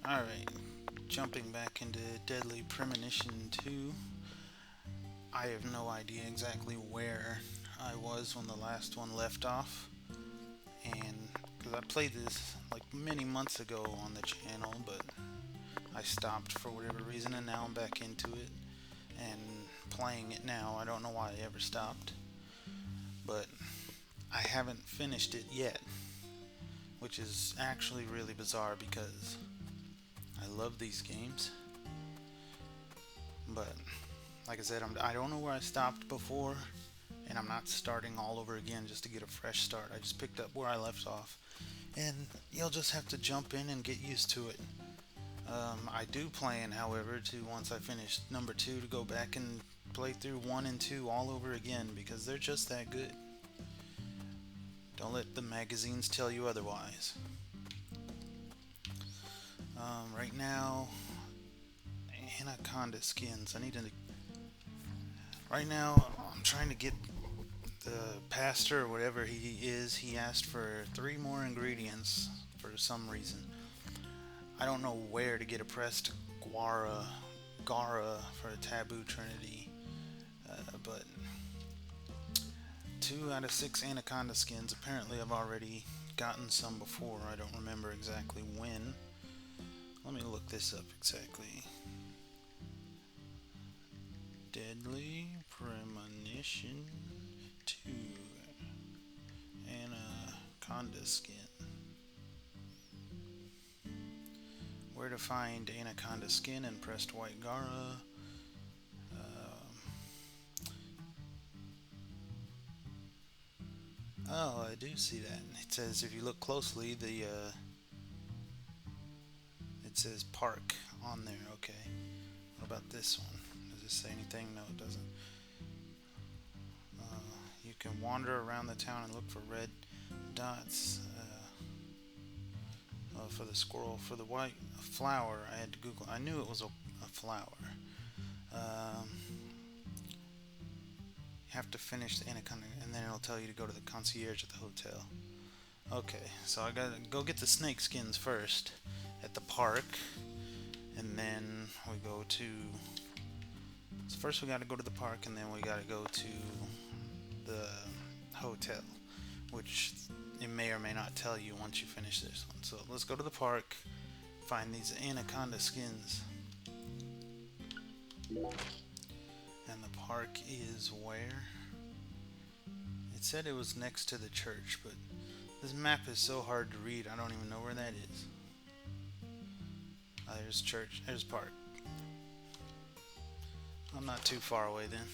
Alright, jumping back into Deadly Premonition 2. I have no idea exactly where I was when the last one left off. And because I played this like many months ago on the channel, but I stopped for whatever reason, and now I'm back into it and playing it now. I don't know why I ever stopped, but I haven't finished it yet, which is actually really bizarre because I love these games. But like I said, I don't know where I stopped before, and I'm not starting all over again just to get a fresh start. I just picked up where I left off, and you'll just have to jump in and get used to it. I do plan, however, to once I finish number 2 to go back and play through 1 and 2 all over again because they're just that good. Don't let the magazines tell you otherwise. Right now, Anacondaskin. I need to. Right now, I'm trying to get the pastor or whatever he is. He asked for 3 more ingredients for some reason. I don't know where to get a pressed Gara for a taboo trinity, but 2 out of 6 anaconda skins. Apparently, I've already gotten some before. I don't remember exactly when. Let me look this up exactly. Deadly Premonition 2 Anacondaskin. Where to find Anacondaskin and pressed white Gara. Oh, I do see that. It says if you look closely, it says park on there. Okay. What about this one? Does it say anything? No, it doesn't. You can wander around the town and look for red dots. For the squirrel, for the white flower, I had to Google. I knew it was a flower. You have to finish the anaconda, and then it'll tell you to go to the concierge at the hotel. Okay, so I gotta go get the snake skins first at the park, and then we go to. So first we gotta go to the park, and then we gotta go to the hotel, which it may or may not tell you once you finish this one. So let's go to the park, find these anaconda skins. And the park is where? It said it was next to the church, but this map is so hard to read, I don't even know where that is. There's church, there's park. I'm not too far away then.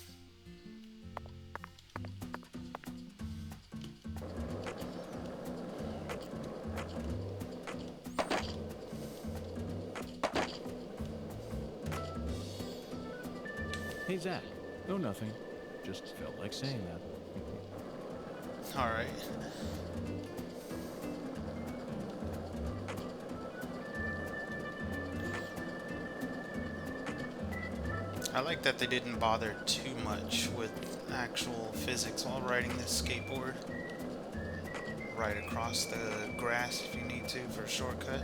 Hey, Zach. No, nothing. Just felt like saying that. Alright. I like that they didn't bother too much with actual physics while riding this skateboard. Ride across the grass if you need to for a shortcut.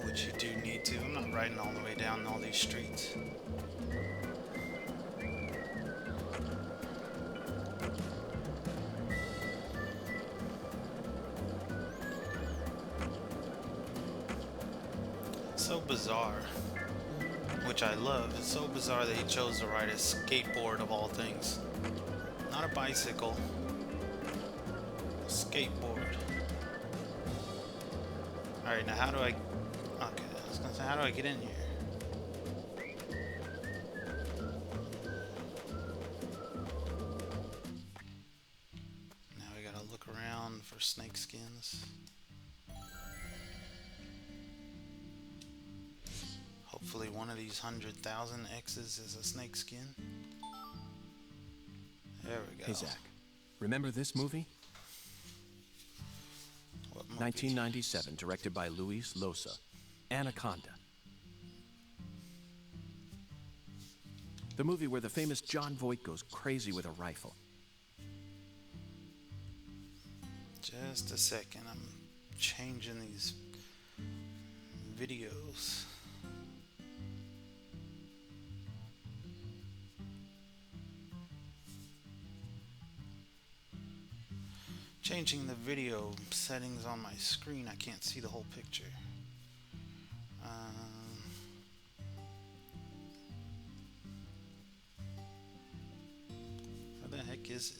Which you do need to. I'm not riding all the way down all these streets. So bizarre, which I love. It's so bizarre that he chose to ride a skateboard of all things. Not a bicycle. A skateboard. Alright, now how do I... Okay, I was gonna say, how do I get in here? Now we gotta look around for snakeskins. Hopefully one of these 100,000 X's is a snakeskin. There we go. Hey, Zach. Remember this movie? What movie? 1997, directed by Luis Loza. Anaconda. The movie where the famous John Voight goes crazy with a rifle. Just a second, I'm changing these videos. Changing the video settings on my screen, I can't see the whole picture. Where the heck is it?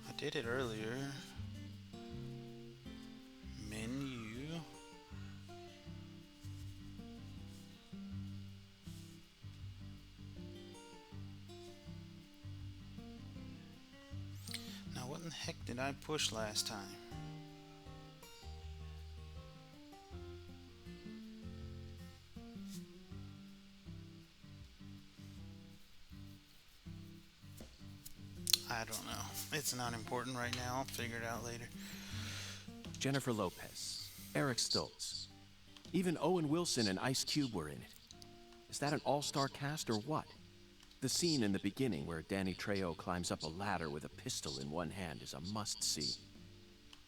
I did it earlier. Menu. Now what in the heck did I push last time? I don't know. It's not important right now. I'll figure it out later. Jennifer Lopez, Eric Stoltz, even Owen Wilson and Ice Cube were in it. Is that an all-star cast or what? The scene in the beginning where Danny Trejo climbs up a ladder with a pistol in one hand is a must-see.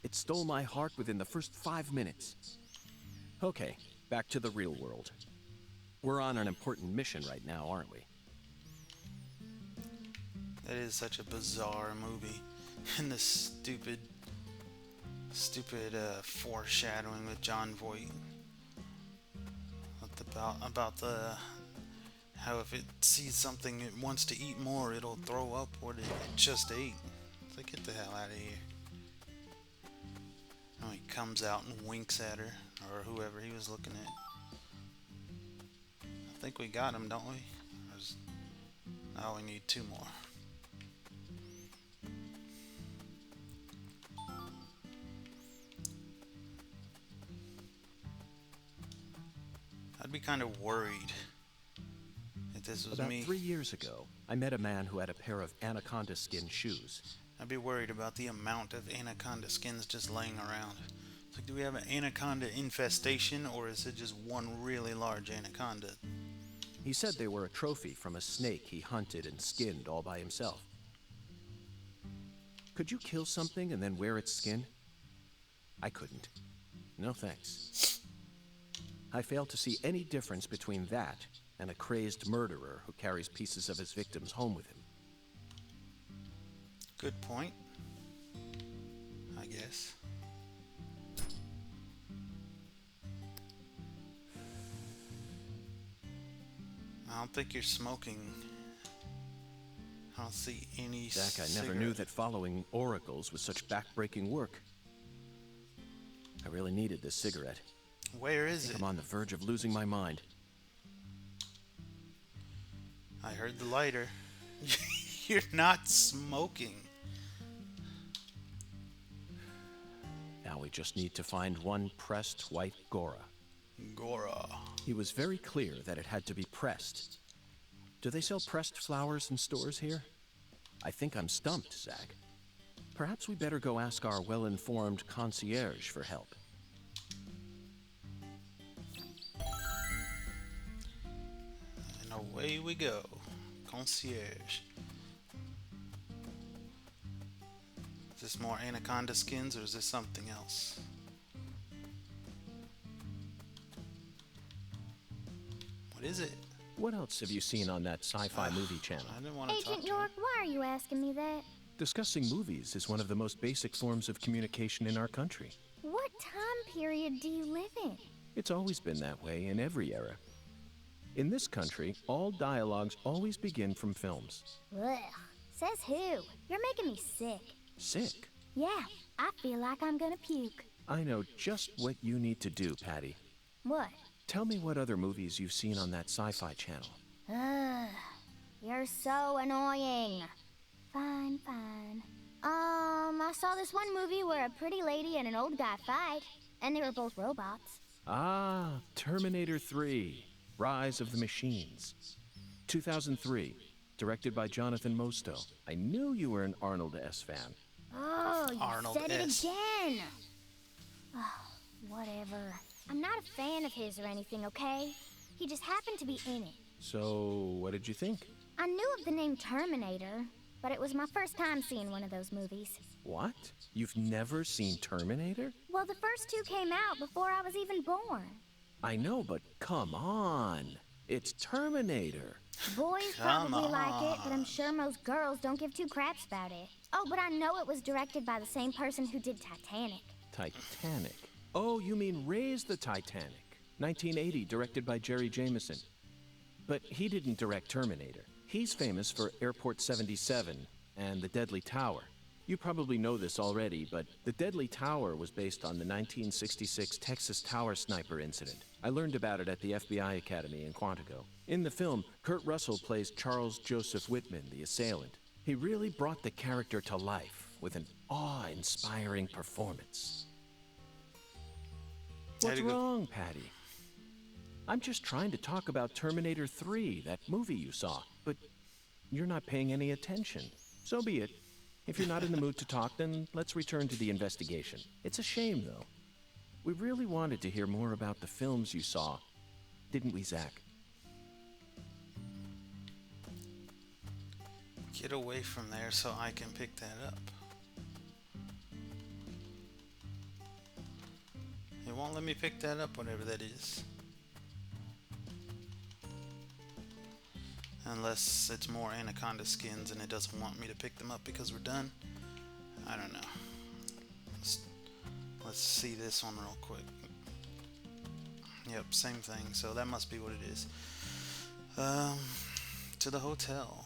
It stole my heart within the first 5 minutes. Okay, back to the real world. We're on an important mission right now, aren't we? That is such a bizarre movie. And the stupid foreshadowing with John Voight. About the how if it sees something it wants to eat more, it'll throw up what it just ate. It's like, get the hell out of here. And he comes out and winks at her, or whoever he was looking at. I think we got him, don't we? Now we need 2 more. I'd be kind of worried if this was About me. 3 years ago, I met a man who had a pair of Anacondaskin shoes. I'd be worried about the amount of anaconda skins just laying around. It's like, do we have an anaconda infestation, or is it just one really large anaconda? He said they were a trophy from a snake he hunted and skinned all by himself. Could you kill something and then wear its skin? I couldn't. No thanks. I fail to see any difference between that and a crazed murderer who carries pieces of his victims home with him. Good point, I guess. I don't think you're smoking. I don't see any Zach, I never cigarette. knew that following oracles was such backbreaking work. I really needed this cigarette. Where is it? I'm on the verge of losing my mind. I heard the lighter. You're not smoking. Now we just need to find one pressed white Gora. Gora. He was very clear that it had to be pressed. Do they sell pressed flowers in stores here? I think I'm stumped, Zach. Perhaps we better go ask our well-informed concierge for help. And away we go. Concierge. Is this more anaconda skins, or is this something else? What is it? What else have you seen on that sci-fi movie channel? I didn't want to talk Agent to York, why are you asking me that? Discussing movies is one of the most basic forms of communication in our country. What time period do you live in? It's always been that way in every era. In this country, all dialogues always begin from films. Ugh, says who? You're making me sick. Sick? Yeah, I feel like I'm gonna puke. I know just what you need to do, Patty. What? Tell me what other movies you've seen on that sci-fi channel. Ugh, you're so annoying. Fine, fine. I saw this one movie where a pretty lady and an old guy fight, and they were both robots. Ah, Terminator 3, Rise of the Machines. 2003, directed by Jonathan Mostow. I knew you were an Arnold S. fan. Oh, you Arnold said S. it again. Oh, whatever. fan of his or anything, okay? He just happened to be in it. So, what did you think? I knew of the name Terminator, but it was my first time seeing one of those movies. What? You've never seen Terminator? Well, the first two came out before I was even born. I know, but come on. It's Terminator. Boys probably like it, but I'm sure most girls don't give two craps about it. Oh, but I know it was directed by the same person who did Titanic. Titanic? Oh, you mean Raise the Titanic. 1980, directed by Jerry Jameson. But he didn't direct Terminator. He's famous for Airport 77 and The Deadly Tower. You probably know this already, but The Deadly Tower was based on the 1966 Texas Tower sniper incident. I learned about it at the FBI Academy in Quantico. In the film, Kurt Russell plays Charles Joseph Whitman, the assailant. He really brought the character to life with an awe-inspiring performance. What's wrong, Patty? I'm just trying to talk about Terminator 3, that movie you saw, but you're not paying any attention. So be it. If you're not in the mood to talk, then let's return to the investigation. It's a shame, though. We really wanted to hear more about the films you saw, didn't we, Zach? Get away from there so I can pick that up. It won't let me pick that up, whatever that is. Unless it's more Anacondaskin and it doesn't want me to pick them up because we're done. I don't know. Let's see this one real quick. Yep, same thing. So that must be what it is. To the hotel.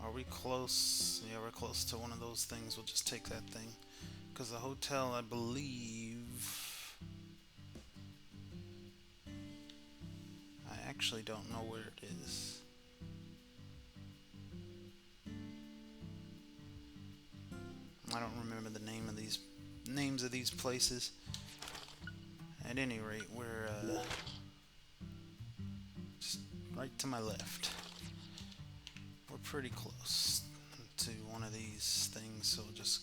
Are we close? Yeah, we're close to one of those things. We'll just take that thing. Because the hotel, I believe... I actually don't know where it is. I don't remember the names of these places. At any rate, we're just right to my left. We're pretty close to one of these things, so just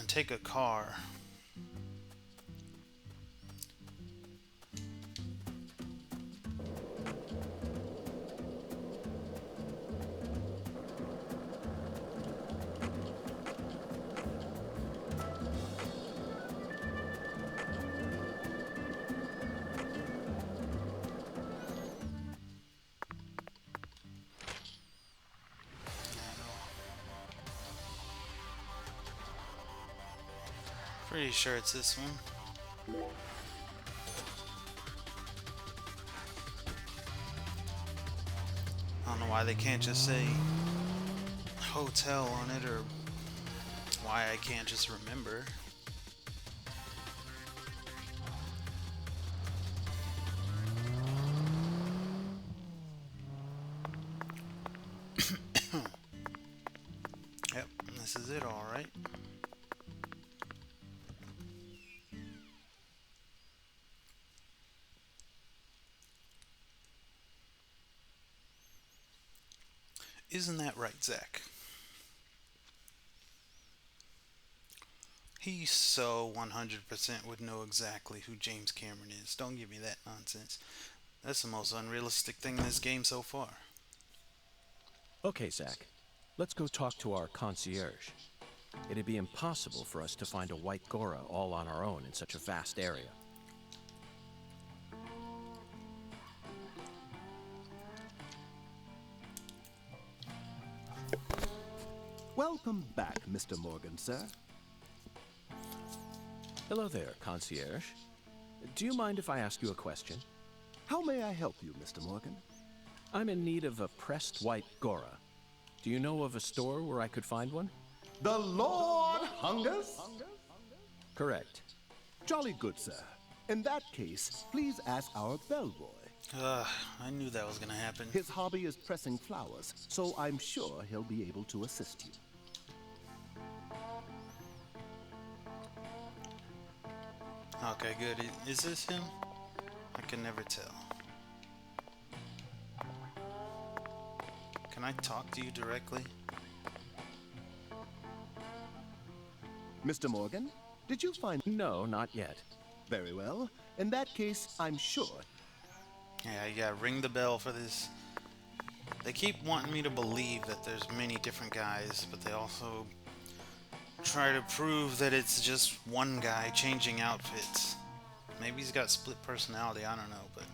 take a car. Pretty sure it's this one. I don't know why they can't just say hotel on it, or why I can't just remember. Yep, this is it, all right. Isn't that right, Zach? He so 100% would know exactly who James Cameron is. Don't give me that nonsense. That's the most unrealistic thing in this game so far. Okay, Zach. Let's go talk to our concierge. It'd be impossible for us to find a white Gora all on our own in such a vast area. Welcome back, Mr. Morgan, sir. Hello there, concierge. Do you mind if I ask you a question? How may I help you, Mr. Morgan? I'm in need of a pressed white Gora. Do you know of a store where I could find one? The Lord hungers? Correct. Jolly good, sir. In that case, please ask our bellboy. I knew that was gonna happen. His hobby is pressing flowers, so I'm sure he'll be able to assist you. Okay, good. Is this him? I can never tell. Can I talk to you directly? Mr. Morgan, Did you find... No, not yet. Very well. In that case, I'm sure... Yeah, you gotta ring the bell for this. They keep wanting me to believe that there's many different guys, but they also try to prove that it's just one guy changing outfits. Maybe he's got split personality, I don't know, but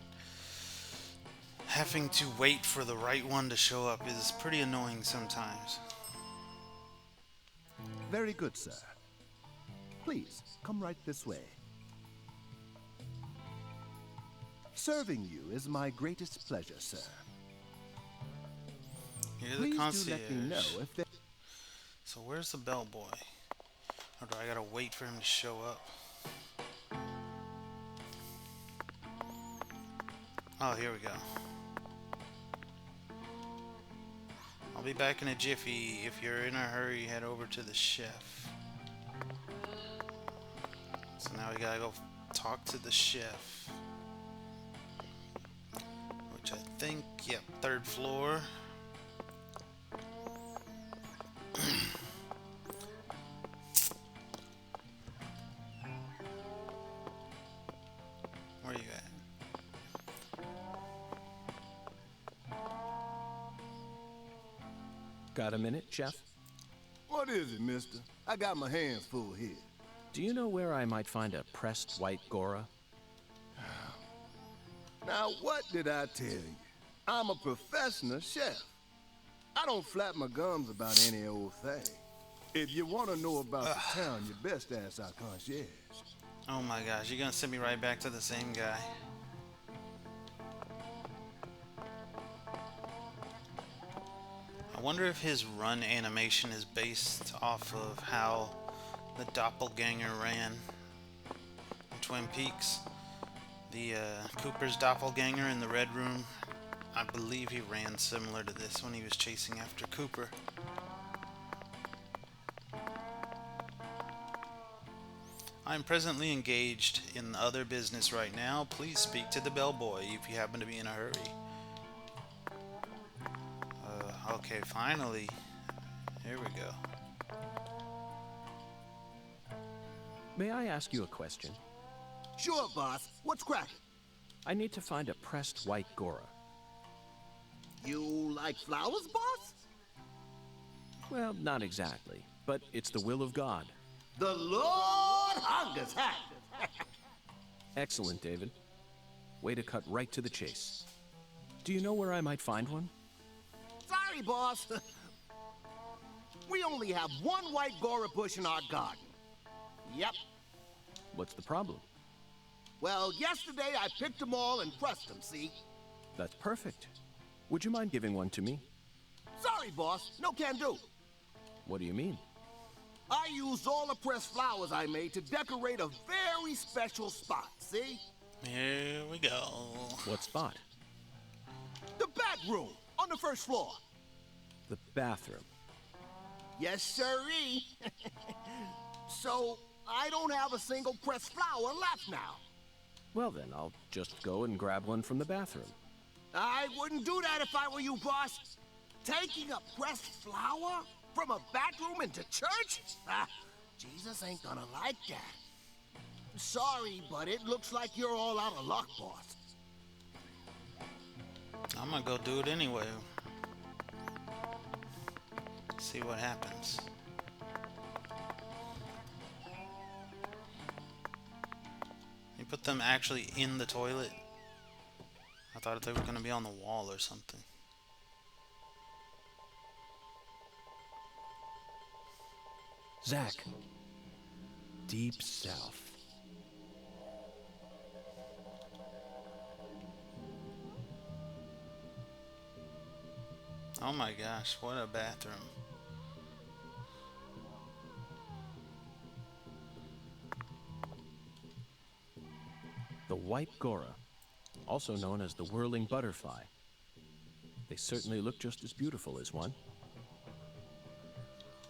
having to wait for the right one to show up is pretty annoying sometimes. Very good, sir. Please, come right this way. Serving you is my greatest pleasure, sir. You're the Please concierge. do let me know if there... So where's the bellboy? Or do I gotta wait for him to show up? Oh, here we go. I'll be back in a jiffy. If you're in a hurry, head over to the chef. So now we gotta go talk to the chef. Which I think, yep, 3rd floor. Where you at? Got a minute, Chef? What is it, mister? I got my hands full here. Do you know where I might find a pressed white Gora? Now, what did I tell you? I'm a professional chef. I don't flap my gums about any old thing. If you want to know about the town, you best ask our concierge. Oh my gosh, you're gonna send me right back to the same guy. I wonder if his run animation is based off of how the doppelganger ran in Twin Peaks. The Cooper's doppelganger in the Red Room. I believe he ran similar to this when he was chasing after Cooper. I'm presently engaged in other business right now. Please speak to the bellboy if you happen to be in a hurry. Okay, finally. Here we go. May I ask you a question? Sure, boss. What's cracking? I need to find a pressed white Gora. You like flowers, boss? Well, not exactly, but it's the will of God. The Lord hungers hat. Excellent, David. Way to cut right to the chase. Do you know where I might find one? Sorry, boss. We only have one white Gora bush in our garden. Yep. What's the problem? Well, yesterday I picked them all and pressed them, see? That's perfect. Would you mind giving one to me? Sorry, boss. No can do. What do you mean? I used all the pressed flowers I made to decorate a very special spot, see? Here we go. What spot? The back room on the 1st floor. The bathroom. Yes, sirree. So, I don't have a single pressed flower left now. Well then, I'll just go and grab one from the bathroom. I wouldn't do that if I were you, boss. Taking a pressed flower from a bathroom into church? Ah, Jesus ain't gonna like that. Sorry, but it looks like you're all out of luck, boss. I'm gonna go do it anyway. See what happens. You put them actually in the toilet? I thought they were gonna be on the wall or something. Zach. Deep South. Oh my gosh, what a bathroom. The white Gora, also known as the whirling butterfly. They certainly look just as beautiful as one.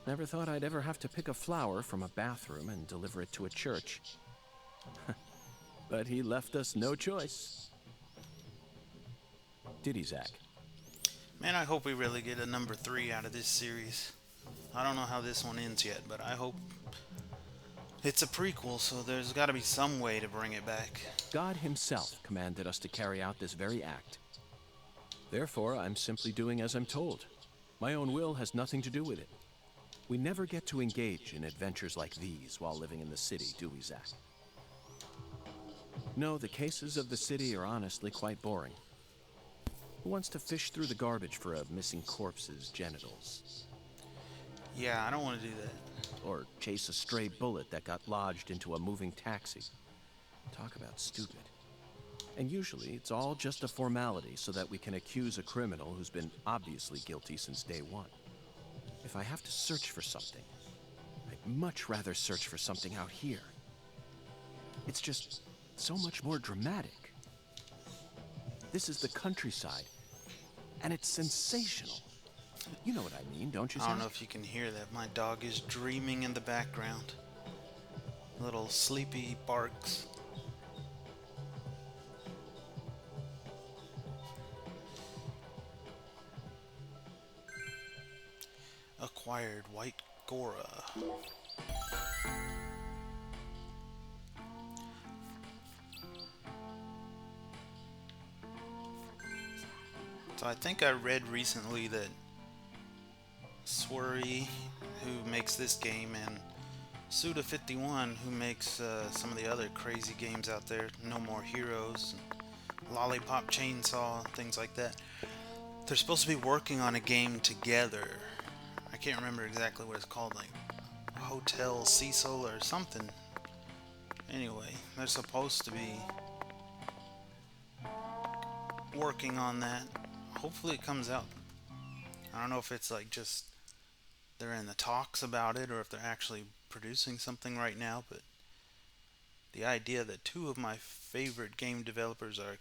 Never thought I'd ever have to pick a flower from a bathroom and deliver it to a church. But he left us no choice. Did he, Zach? Man, I hope we really get a number 3 out of this series. I don't know how this one ends yet, but I hope It's a prequel, so there's got to be some way to bring it back. God himself commanded us to carry out this very act. Therefore, I'm simply doing as I'm told. My own will has nothing to do with it. We never get to engage in adventures like these while living in the city, do we, Zach? No, the cases of the city are honestly quite boring. Who wants to fish through the garbage for a missing corpse's genitals? Yeah, I don't want to do that. Or chase a stray bullet that got lodged into a moving taxi. Talk about stupid. And usually, it's all just a formality so that we can accuse a criminal who's been obviously guilty since day one. If I have to search for something, I'd much rather search for something out here. It's just so much more dramatic. This is the countryside, and it's sensational. You know what I mean, don't you, I don't Zach? know if you can hear that. My dog is dreaming in the background. Little sleepy barks. Acquired white Gora. So I think I read recently that Swery, who makes this game, and Suda51, who makes some of the other crazy games out there, No More Heroes, Lollipop Chainsaw, things like that, they're supposed to be working on a game together. I can't remember exactly what it's called, like Hotel Cecil or something. Anyway, they're supposed to be working on that. Hopefully it comes out. I don't know if it's like just they're in the talks about it or if they're actually producing something right now, but the idea that two of my favorite game developers are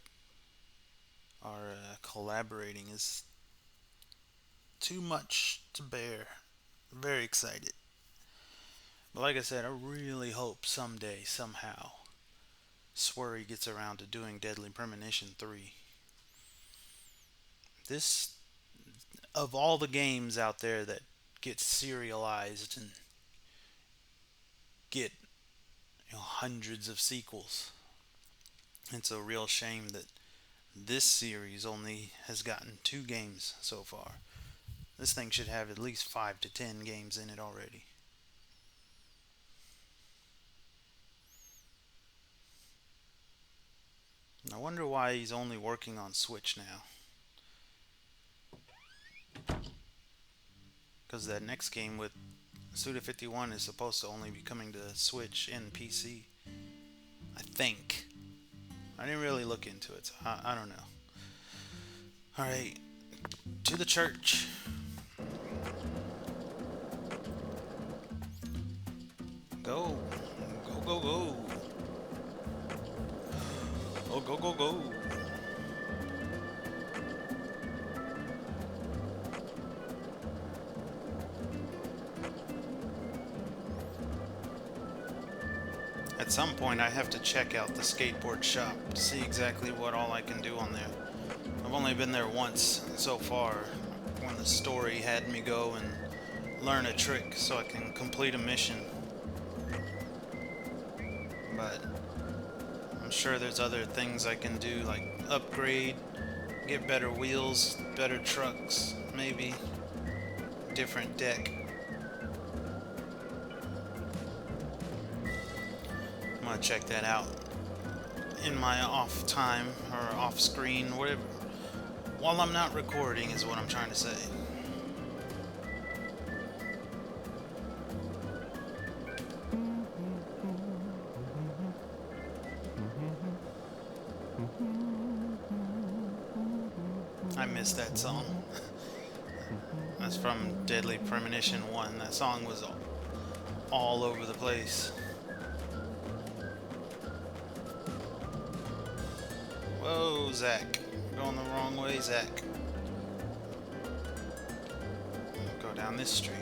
collaborating is too much to bear. I'm very excited. But like I said, I really hope someday, somehow, Swery gets around to doing Deadly Premonition 3. This, of all the games out there that get serialized and get hundreds of sequels, it's a real shame that this series only has gotten 2 games so far. This thing should have at least 5 to 10 games in it already. I wonder why he's only working on Switch now. Because that next game with Suda51 is supposed to only be coming to Switch and PC. I think. I didn't really look into it, so I don't know. Alright, to the church. Go. Go, go, go. Oh, go, go, go. At some point I have to check out the skateboard shop to see exactly what all I can do on there. I've only been there once so far, when the story had me go and learn a trick so I can complete a mission. But I'm sure there's other things I can do, like upgrade, get better wheels, better trucks, maybe different deck. I'm gonna check that out in my off time or off screen, whatever. While I'm not recording is what I'm trying to say. I missed that song. That's from Deadly Premonition 1. That song was all over the place. Whoa, Zach. You're going the wrong way, Zach. Go down this street.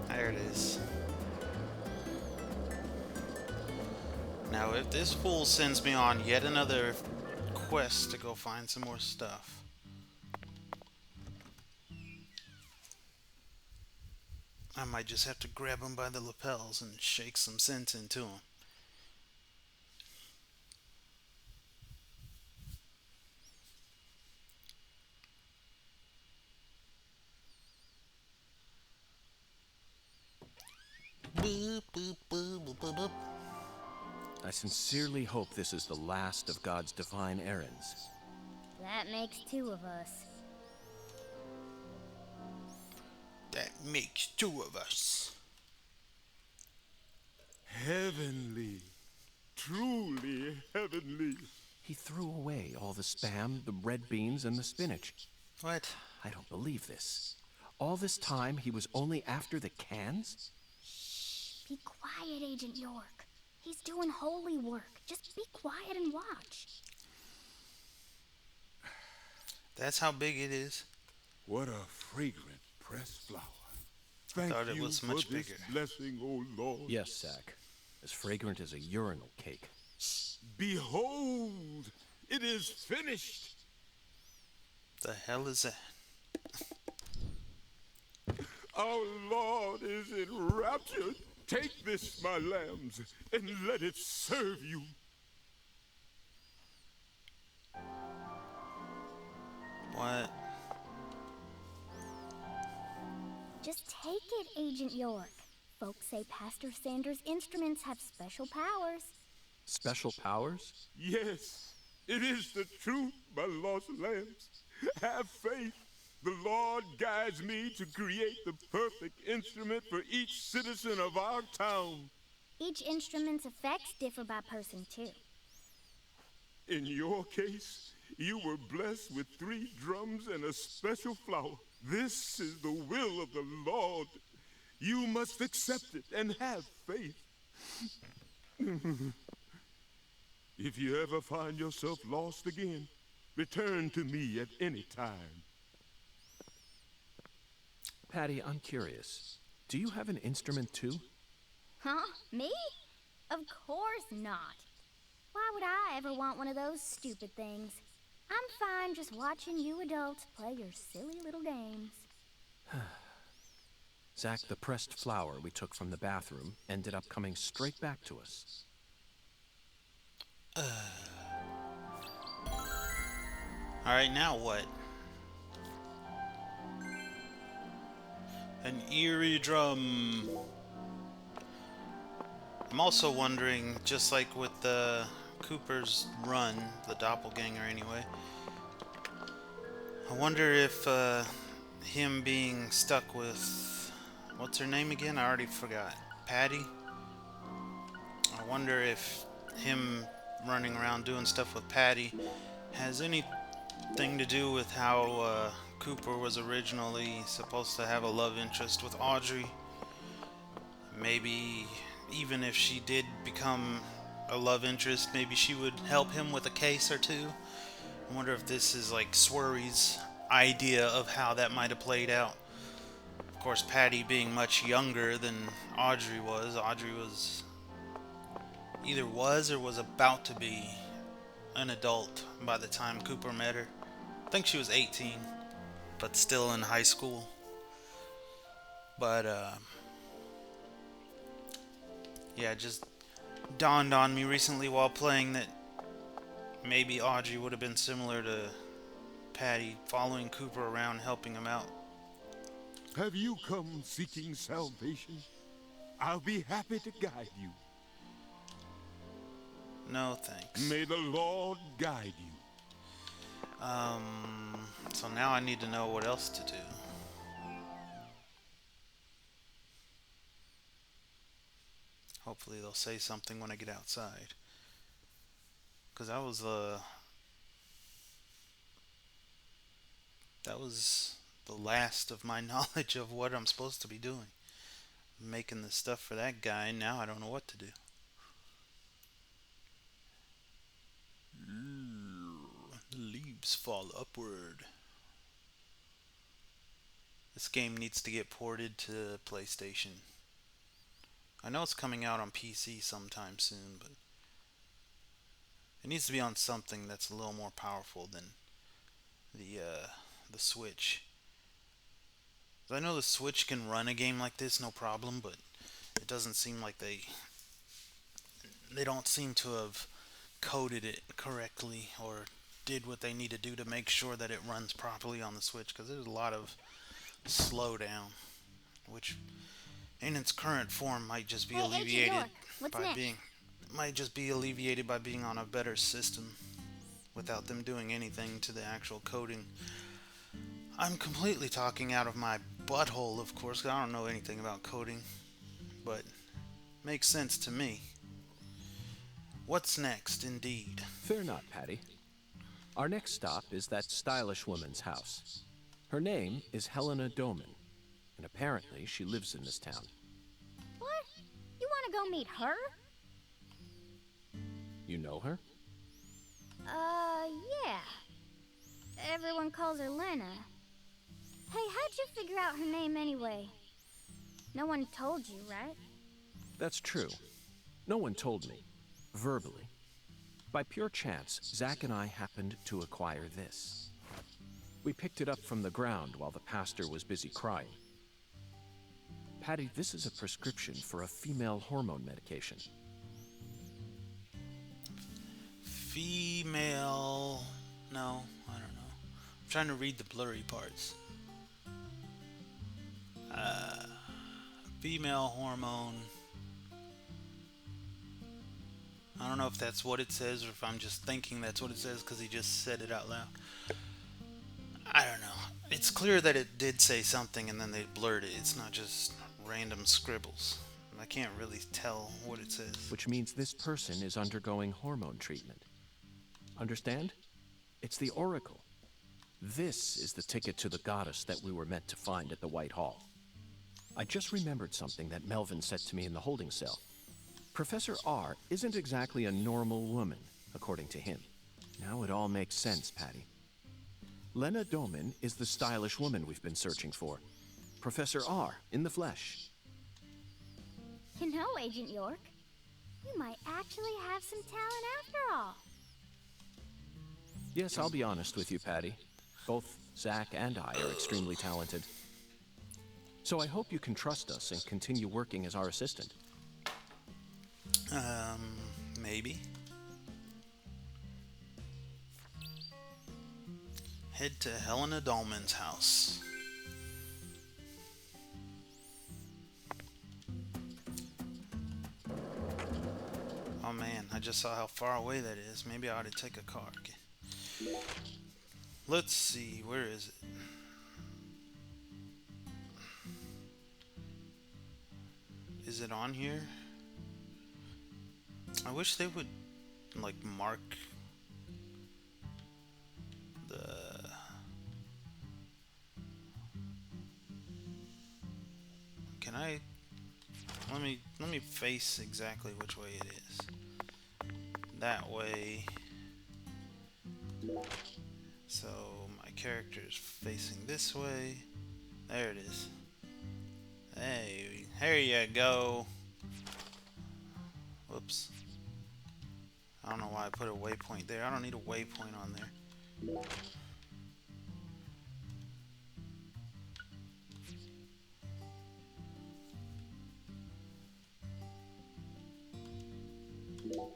There it is. Now, if this fool sends me on yet another quest to go find some more stuff, I might just have to grab him by the lapels and shake some sense into him. Boop, boop, boop, boop, boop, boop. I sincerely hope this is the last of God's divine errands. That makes two of us. That makes two of us. Heavenly. Truly heavenly. He threw away all the Spam, the red beans, and the spinach. What? I don't believe this. All this time, he was only after the cans? Be quiet, Agent York. He's doing holy work. Just be quiet and watch. That's how big it is. What a fragrant pressed flower. Thank Thought it you was for much this bigger. blessing, O Lord. Yes, Zach. As fragrant as a urinal cake. Behold, it is finished. The hell is that? Our Lord is enraptured. Take this, my lambs, and let it serve you. What? Just take it, Agent York. Folks say Pastor Sanders' instruments have special powers. Special powers? Yes, it is the truth, my lost lambs. Have faith. The Lord guides me to create the perfect instrument for each citizen of our town. Each instrument's effects differ by person, too. In your case, you were blessed with 3 drums and a special flower. This is the will of the Lord. You must accept it and have faith. If you ever find yourself lost again, return to me at any time. Patty, I'm curious. Do you have an instrument too? Huh? Me? Of course not. Why would I ever want one of those stupid things? I'm fine just watching you adults play your silly little games. Zach, the pressed flower we took from the bathroom ended up coming straight back to us. Alright, now what? An eerie drum. I'm also wondering, just like with the Cooper's run, the doppelganger anyway, I wonder if him being stuck with, what's her name again? I already forgot. Patty? I wonder if him running around doing stuff with Patty has anything to do with how Cooper was originally supposed to have a love interest with Audrey. Maybe even if she did become a love interest, maybe she would help him with a case or two. I wonder if this is like Swery's idea of how that might have played out. Of course, Patty being much younger than Audrey was. Audrey was either was or was about to be an adult by the time Cooper met her. I think she was 18, but still in high school. But yeah, it just dawned on me recently while playing that maybe Audrey would have been similar to Patty, following Cooper around, helping him out. Have you come seeking salvation? I'll be happy to guide you. No thanks. May the Lord guide you. So now I need to know what else to do. Hopefully they'll say something when I get outside. Because that was the last of my knowledge of what I'm supposed to be doing. Making the stuff for that guy, and now I don't know what to do. The leaves fall upward. This game needs to get ported to PlayStation. I know it's coming out on PC sometime soon, but it needs to be on something that's a little more powerful than the Switch. 'Cause I know the Switch can run a game like this no problem, but it doesn't seem like they don't seem to have coded it correctly or did what they need to do to make sure that it runs properly on the Switch, because there's a lot of slowdown, which in its current form might just be Hey, Agent alleviated York, what's by next? being on a better system without them doing anything to the actual coding. I'm completely talking out of my butthole, of course, 'cause I don't know anything about coding, but makes sense to me. What's next, indeed? Fear not, Patty. Our next stop is that stylish woman's house. Her name is Helena Doman, and apparently she lives in this town. What? You want to go meet her? You know her? Yeah. Everyone calls her Lena. Hey, how'd you figure out her name anyway? No one told you, right? That's true. No one told me, verbally. By pure chance, Zach and I happened to acquire this. We picked it up from the ground while the pastor was busy crying. Patty, this is a prescription for a female hormone medication. Female... No, I don't know. I'm trying to read the blurry parts. Female hormone... I don't know if that's what it says or if I'm just thinking that's what it says because he just said it out loud. I don't know. It's clear that it did say something and then they blurred it. It's not just random scribbles. I can't really tell what it says. Which means this person is undergoing hormone treatment. Understand? It's the Oracle. This is the ticket to the goddess that we were meant to find at the White Hall. I just remembered something that Melvin said to me in the holding cell. Professor R isn't exactly a normal woman, according to him. Now it all makes sense, Patty. Lena Doman is the stylish woman we've been searching for. Professor R, in the flesh. You know, Agent York, you might actually have some talent after all. Yes, I'll be honest with you, Patty. Both Zach and I are extremely talented. So I hope you can trust us and continue working as our assistant. Maybe. Head to Helena Dolman's house. Oh man, I just saw how far away that is. Maybe I ought to take a car. Let's see, where is it? Is it on here? I wish they would, like, mark the... Can I... Let me face exactly which way it is. That way. So my character is facing this way. There it is. Hey, there you go. Whoops. I don't know why I put a waypoint there. I don't need a waypoint on there.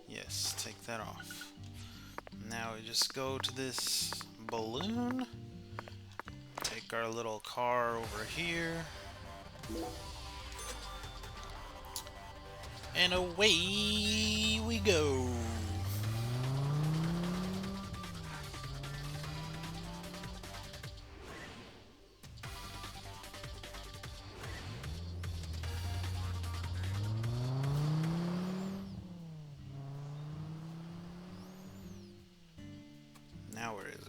Yes, take that off. Now we just go to this balloon. Take our little car over here. And away we go. Now where is it?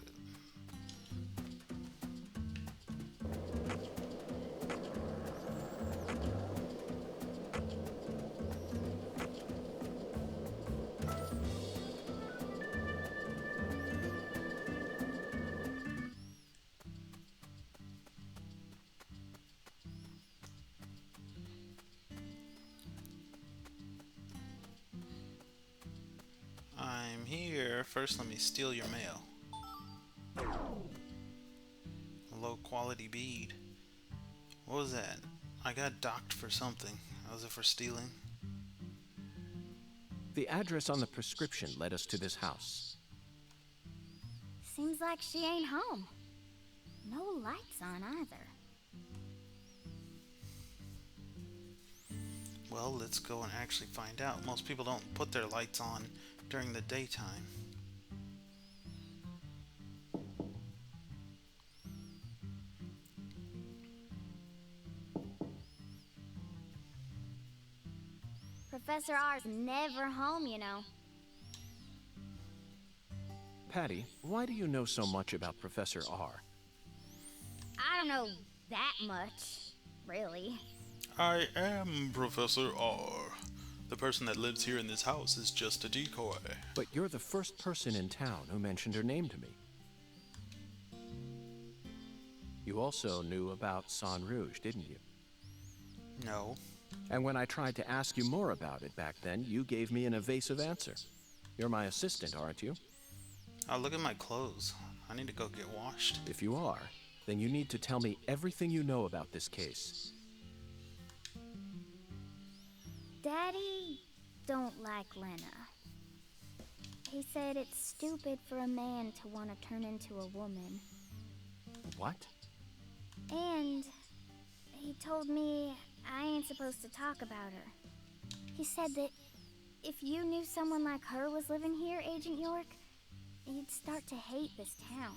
I'm here. First, let me steal your mail. A low quality bead. What was that? I got docked for something. Was it for stealing? The address on the prescription led us to this house. Seems like she ain't home. No lights on either. Well, let's go and actually find out. Most people don't put their lights on during the daytime. Professor R's never home, you know. Patty, why do you know so much about Professor R? I don't know that much, really. I am Professor R. The person that lives here in this house is just a decoy. But you're the first person in town who mentioned her name to me. You also knew about San Rouge, didn't you? No. And when I tried to ask you more about it back then, you gave me an evasive answer. You're my assistant, aren't you? Oh, look at my clothes. I need to go get washed. If you are, then you need to tell me everything you know about this case. Daddy don't like Lena. He said it's stupid for a man to want to turn into a woman. What? And he told me I ain't supposed to talk about her. He said that if you knew someone like her was living here, Agent York, you'd start to hate this town.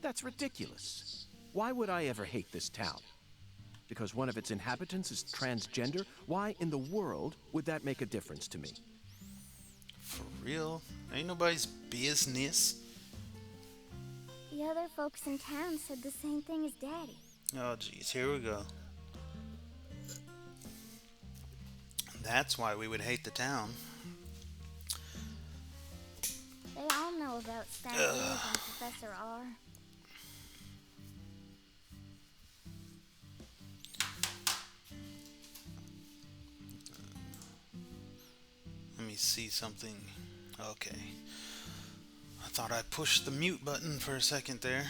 That's ridiculous. Why would I ever hate this town? Because one of its inhabitants is transgender? Why in the world would that make a difference to me? For real? Ain't nobody's business. The other folks in town said the same thing as Daddy. Oh, jeez, here we go. That's why we would hate the town. They all know about Snakeskin and Professor R. Let me see something. Okay. I thought I pushed the mute button for a second there,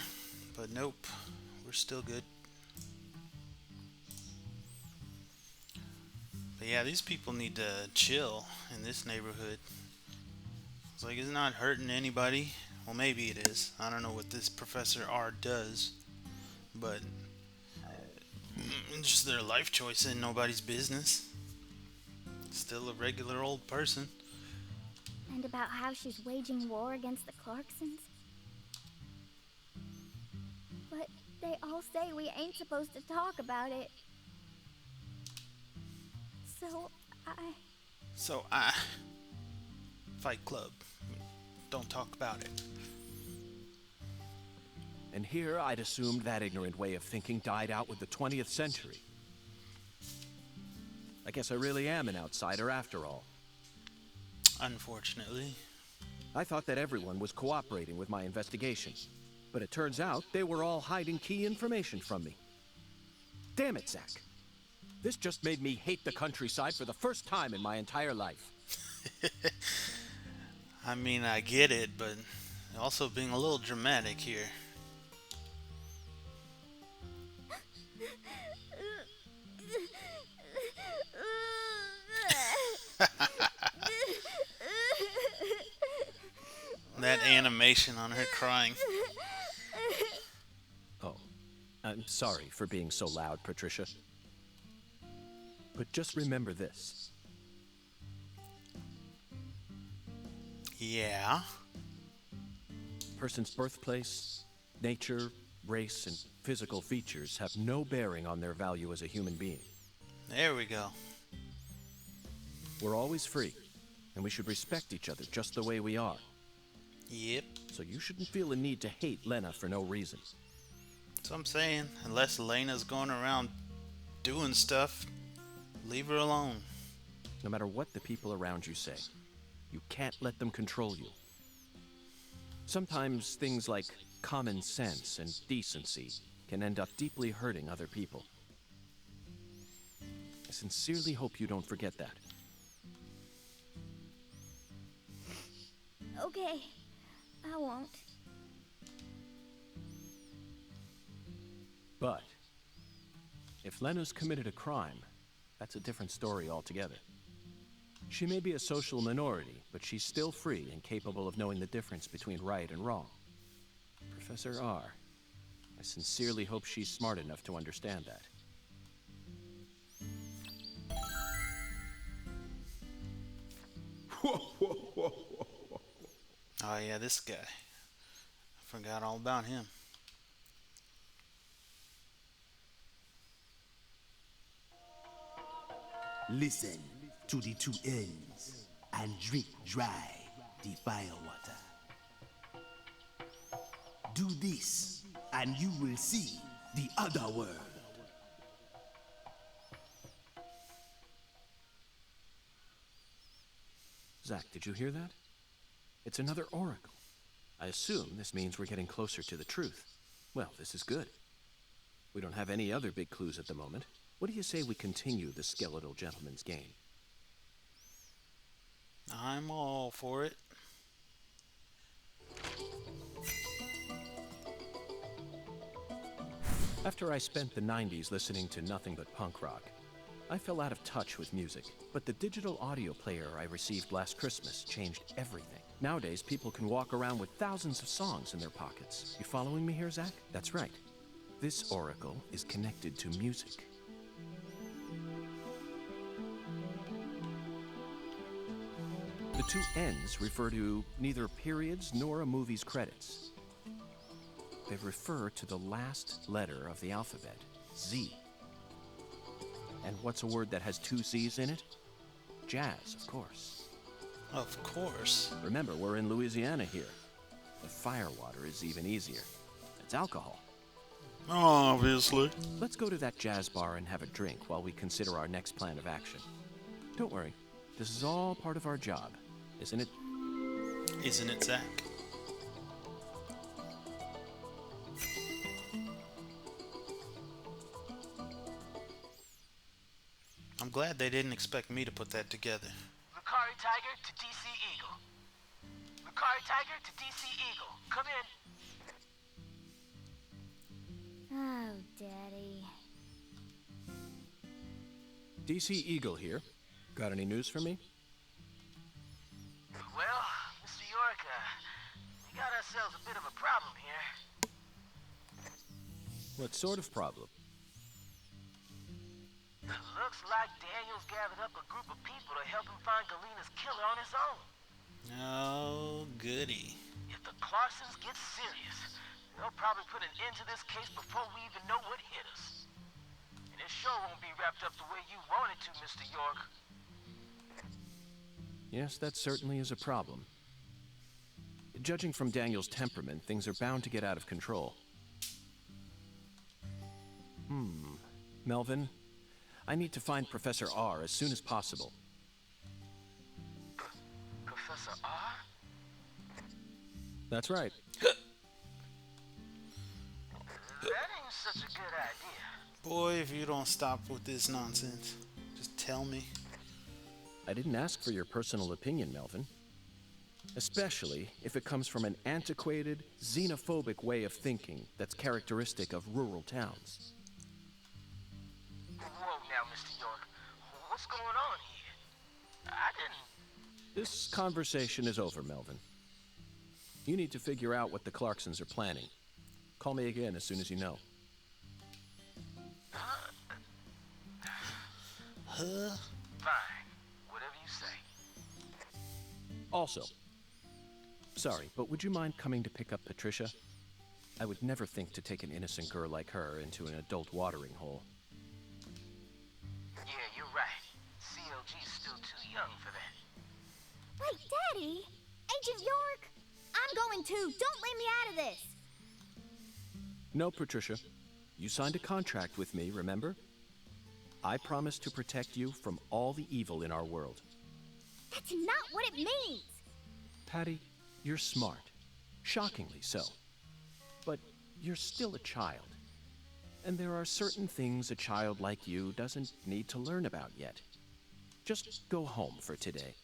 but nope. We're still good. But yeah, these people need to chill in this neighborhood. It's like it's not hurting anybody. Well, maybe it is. I don't know what this Professor R does, but it's just their life choice and nobody's business. Still a regular old person. And about how she's waging war against the Clarksons. But they all say we ain't supposed to talk about it. So I... Fight Club. Don't talk about it. And here I'd assumed that ignorant way of thinking died out with the 20th century. I guess I really am an outsider after all. Unfortunately. I thought that everyone was cooperating with my investigation. But it turns out they were all hiding key information from me. Damn it, Zach. This just made me hate the countryside for the first time in my entire life. I mean, I get it, but also being a little dramatic here. That animation on her crying. Oh, I'm sorry for being so loud, Patricia. But just remember this. Yeah? Person's birthplace, nature, race, and physical features have no bearing on their value as a human being. There we go. We're always free, and we should respect each other just the way we are. Yep. So you shouldn't feel a need to hate Lena for no reason. That's what I'm saying. Unless Elena's going around doing stuff, leave her alone. No matter what the people around you say, you can't let them control you. Sometimes things like common sense and decency can end up deeply hurting other people. I sincerely hope you don't forget that. Okay, I won't. But If Lena's committed a crime, that's a different story altogether. She may be a social minority, but she's still free and capable of knowing the difference between right and wrong. Professor R. I sincerely hope she's smart enough to understand that. Oh yeah, this guy. I forgot all about him. Listen to the two ends and drink dry the firewater. Do this and you will see the other world. Zach, did you hear that? It's another oracle. I assume this means we're getting closer to the truth. Well, this is good. We don't have any other big clues at the moment. What do you say we continue the skeletal gentleman's game? I'm all for it. After I spent the 90s listening to nothing but punk rock, I fell out of touch with music. But the digital audio player I received last Christmas changed everything. Nowadays, people can walk around with thousands of songs in their pockets. You following me here, Zach? That's right. This oracle is connected to music. The two ends refer to neither periods nor a movie's credits. They refer to the last letter of the alphabet, Z. And what's a word that has two Z's in it? Jazz, of course. Of course. Remember, we're in Louisiana here. The firewater is even easier. It's alcohol. Obviously. Let's go to that jazz bar and have a drink while we consider our next plan of action. Don't worry, this is all part of our job, isn't it? Isn't it, Zach? I'm glad they didn't expect me to put that together. Lucari Tiger to DC Eagle. Lucari Tiger to DC Eagle. Come in. Oh, Daddy. DC Eagle here. Got any news for me? Well, Mr. York, we got ourselves a bit of a problem here. What sort of problem? Looks like Daniel's gathered up a group of people to help him find Galena's killer on his own. Oh, goody. If the Clarksons get serious, they'll probably put an end to this case before we even know what hit us. And it sure won't be wrapped up the way you want it to, Mr. York. Yes, that certainly is a problem. Judging from Daniel's temperament, things are bound to get out of control. Melvin, I need to find Professor R as soon as possible. Professor R? That's right. That ain't such a good idea. Boy, if you don't stop with this nonsense, just tell me. I didn't ask for your personal opinion, Melvin. Especially if it comes from an antiquated, xenophobic way of thinking that's characteristic of rural towns. Whoa now, Mr. York. What's going on here? I didn't... This conversation is over, Melvin. You need to figure out what the Clarksons are planning. Call me again as soon as you know. Huh? Fine. Whatever you say. Also, sorry, but would you mind coming to pick up Patricia? I would never think to take an innocent girl like her into an adult watering hole. Yeah, you're right. CLG's still too young for that. Wait, Daddy! Agent York! I'm going too. Don't leave me out of this. No, Patricia. You signed a contract with me, remember? I promise to protect you from all the evil in our world. That's not what it means. Patty, you're smart. Shockingly so. But you're still a child. And there are certain things a child like you doesn't need to learn about yet. Just go home for today.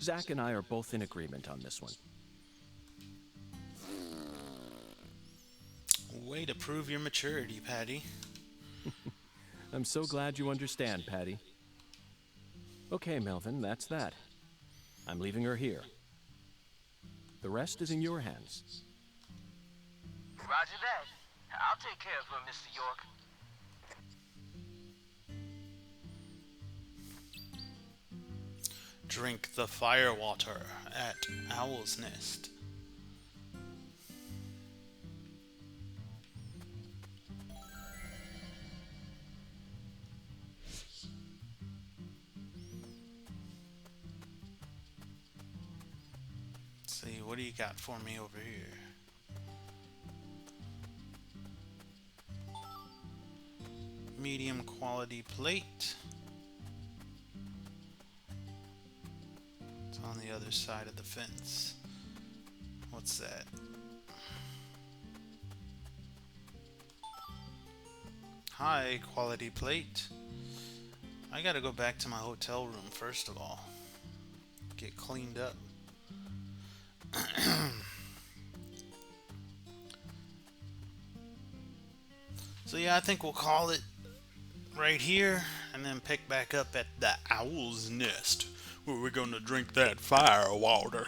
Zach and I are both in agreement on this one. Way to prove your maturity, Patty. I'm so glad you understand, Patty. Okay, Melvin, that's that. I'm leaving her here. The rest is in your hands. Roger that. I'll take care of her, Mr. York. Drink the firewater at Owl's Nest. Let's see, what do you got for me over here? Medium quality plate. It's on the other side of the fence. What's that? High quality plate. I gotta go back to my hotel room first of all. Get cleaned up. So yeah, I think we'll call it right here and then pick back up at the Owl's Nest where we're gonna drink that fire water.